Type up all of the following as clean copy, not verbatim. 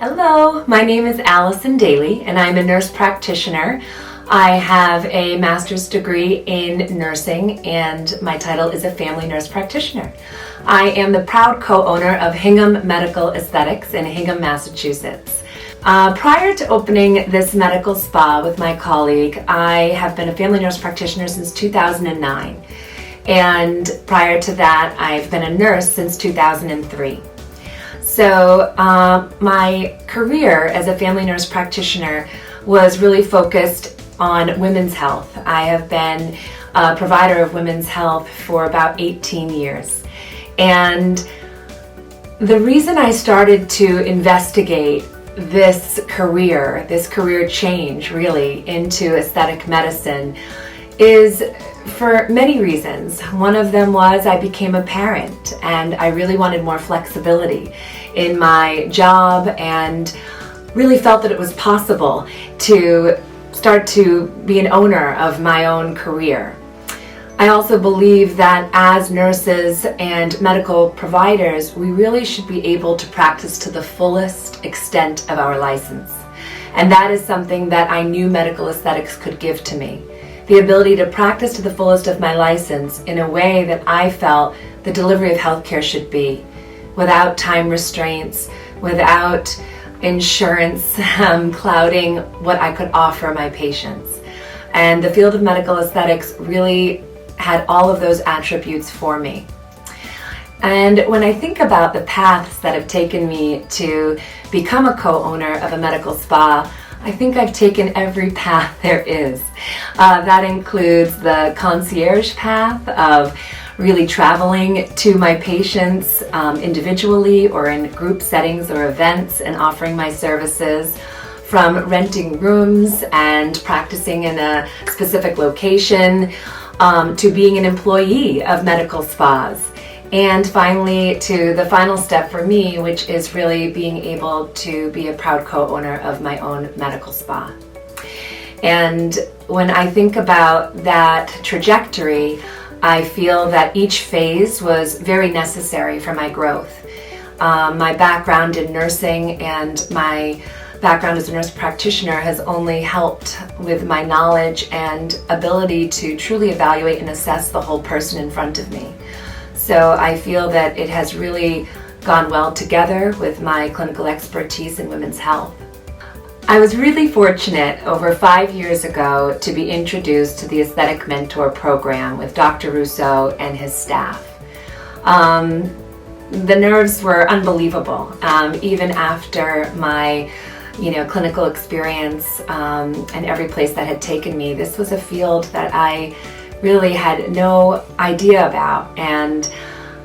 Hello, my name is Allison Daly and I'm a nurse practitioner. I have a master's degree in nursing and my title is a family nurse practitioner. I am the proud co-owner of Hingham Medical Aesthetics in Hingham, Massachusetts. Prior to opening this medical spa with my colleague, I have been a family nurse practitioner since 2009. And prior to that, I've been a nurse since 2003. So my career as a family nurse practitioner was really focused on women's health. I have been a provider of women's health for about 18 years. And the reason I started to investigate this career change really into aesthetic medicine is for many reasons. One of them was I became a parent and I really wanted more flexibility in my job and really felt that it was possible to start to be an owner of my own career. I also believe that as nurses and medical providers, we really should be able to practice to the fullest extent of our license. And that is something that I knew medical aesthetics could give to me. The ability to practice to the fullest of my license in a way that I felt the delivery of healthcare should be, without time restraints, without insurance clouding what I could offer my patients. And the field of medical aesthetics really had all of those attributes for me. And when I think about the paths that have taken me to become a co-owner of a medical spa, I think I've taken every path there is. That includes the concierge path of really traveling to my patients individually or in group settings or events and offering my services, from renting rooms and practicing in a specific location, to being an employee of medical spas. And finally, to the final step for me, which is really being able to be a proud co-owner of my own medical spa. And when I think about that trajectory, I feel that each phase was very necessary for my growth. My background in nursing and my background as a nurse practitioner has only helped with my knowledge and ability to truly evaluate and assess the whole person in front of me. So I feel that it has really gone well together with my clinical expertise in women's health. I was really fortunate over 5 years ago to be introduced to the Aesthetic Mentor Program with Dr. Russo and his staff. The nerves were unbelievable, even after my clinical experience and every place that had taken me. This was a field that I really had no idea about, and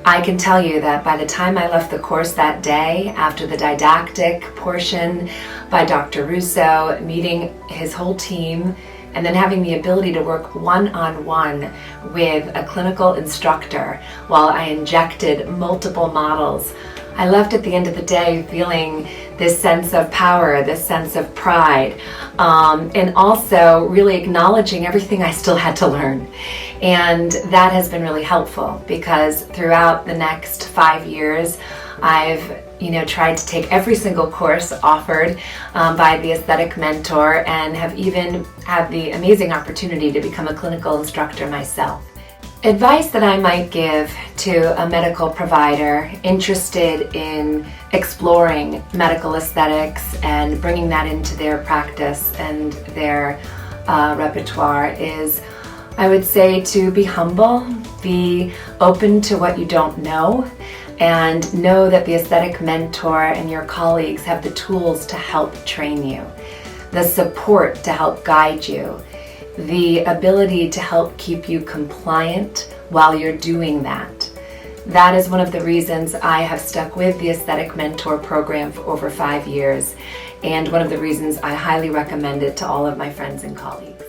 I can tell you that by the time I left the course that day, after the didactic portion by Dr. Russo, meeting his whole team, and then having the ability to work one-on-one with a clinical instructor while I injected multiple models, I left at the end of the day feeling this sense of power, this sense of pride, and also really acknowledging everything I still had to learn. And that has been really helpful because throughout the next 5 years, I've tried to take every single course offered by the Aesthetic Mentor and have even had the amazing opportunity to become a clinical instructor myself. Advice that I might give to a medical provider interested in exploring medical aesthetics and bringing that into their practice and their repertoire is, I would say, to be humble, be open to what you don't know, and know that the Aesthetic Mentor and your colleagues have the tools to help train you, the support to help guide you, the ability to help keep you compliant while you're doing that. That is one of the reasons I have stuck with the Aesthetic Mentor Program for over 5 years, and one of the reasons I highly recommend it to all of my friends and colleagues.